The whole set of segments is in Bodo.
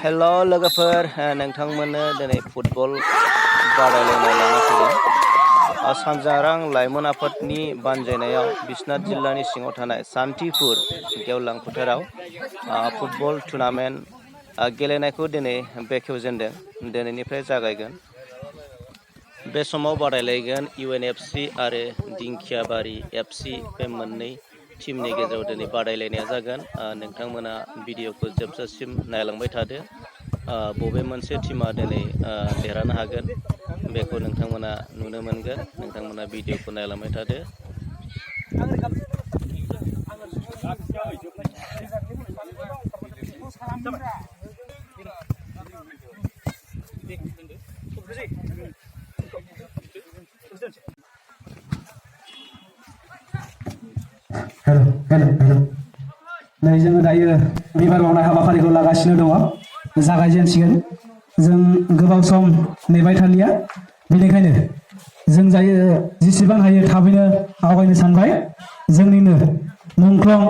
हेल' लोगोफोर नोंथांमोननो दिनै फुटबल बादायलायनाय लाना फैदों। सानजारां लाइमोन आफादनि बानजायनायाव बिश्वनाथ जिल्लानि सिङाव थानाय सान्थिपुर गेवलां फोथाराव फुटबल टुर्नामेन्ट गेलेनायखौ दिनै बेखेवजेनदों। दिनैनिफ्राय जागायगोन। बे समाव बादायलायगोन UNFC आरो दिंखियाबारि FC बे मोननै टीमनि गेजेराव दिनै बादायलायनाया जागोन। नोंथांमोना भिडिअखौ जोबजासिम नायलांबाय थादो। बबे मोनसे टीमा दिनै देरहानो हागोन बेखौ नोंथांमोना नुनो मोनगोन। नोंथांमोना भिडिअखौ नायलांबाय थादो। हेल' नै जोङो दायो बिबार बावनाय हाबाफारिखौ लागासिनो दङ। जागायजेनसिगोन। जों गोबाव सम नेबाय थालिया, बेनिखायनो जों जेसेबां हायो थाबैनो आवगायनो सानबाय। जोंनिनो मुंख्लं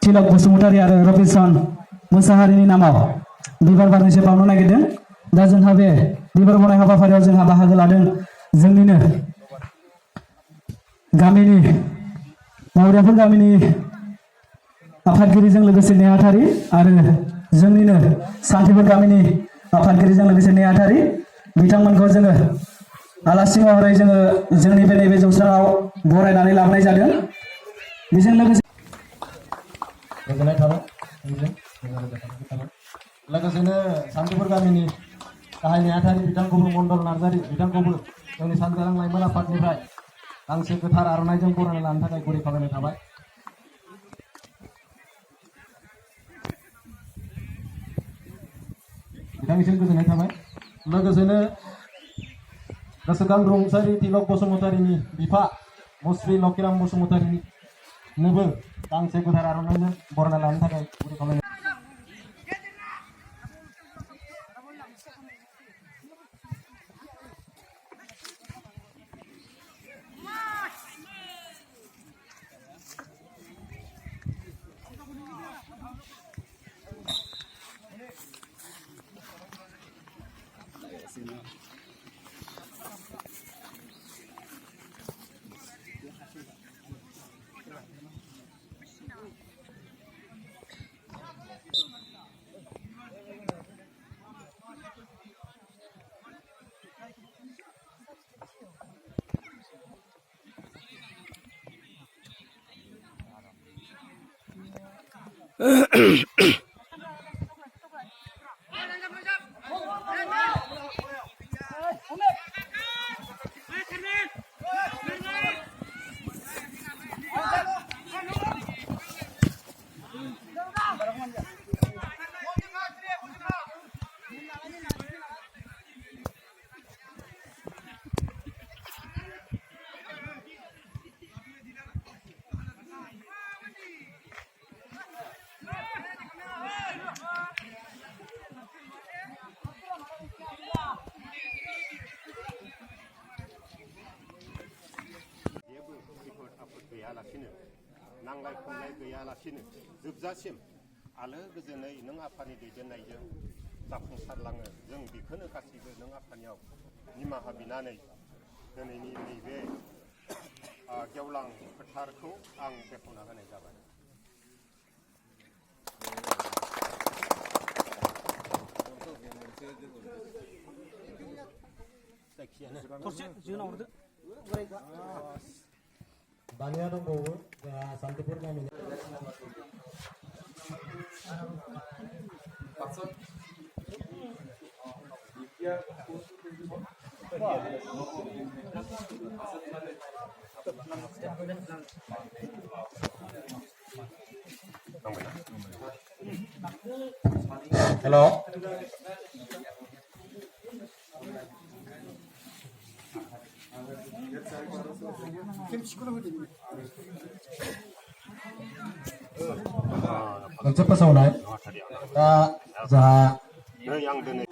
तिलक बसुमतारी आरो रबिसन मोसाहारिनि नामाव बिबार बारनैसो बावनो नागिरदों। दा जोंहा बे बिबार बावनाय हाबाफारियाव जोंहा बाहागो लादों जोंनिनो गामिनि मावरियाफोर गामिनि आफादगिरिजों लोगोसे नेहाथारि आरो जोंनिनो सान्थिपुर गामिनि आफादगिरिजों लोगोसे नेहाथारि बिथांमोनखौ जोङो आलासि महरै जोङो जोंनि बे नैबे जौस्राङाव बरायनानै लाबोनाय जादों। बेजों लोगोसे गोजोननाय थाबाय। लोगोसेनो सान्थिपुर गामिनि गाहाय नेहाथारि बिथांखौबो मण्डल नार्जारि बिथांखौबो जोंनि सानजारां लाइमोन आफादनिफ्राय गांसे गोथार आर'नाइजों बरायना लानो थाखाय गुरै खावलायनाय थाबाय। बिथांनिसिम गोजोननाय थाबाय। लोगोसेनो गोसोखां रुंसारि तिलक बसुमतारीनि बिफा मुस्रि लकिराम बसुमतारीनोबो गांसे गोथार आर'नाइजों बरायना लानो थाखाय गुरै खावलायनाय। नांलाय खमलाय गैयालासिनो जोबजासिम आलो गोजोनै नों आफानि दैदेननायजों जाफुंसारलाङो। जों बेखौनो गासैबो नों आफानियाव निमाहा बिनानै दिनैनि नैबे गेवलां फोथारखौ आं बेखेवना होनाय जाबाय। दानिया दंबावो सान्थिपुर गामिनि हेल' मोनसे फोसावनाय दा जोंहा आं दिनै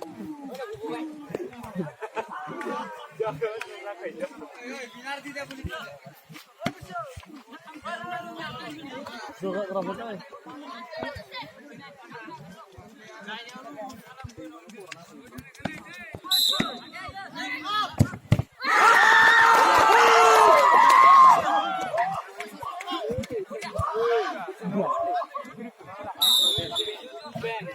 Ben,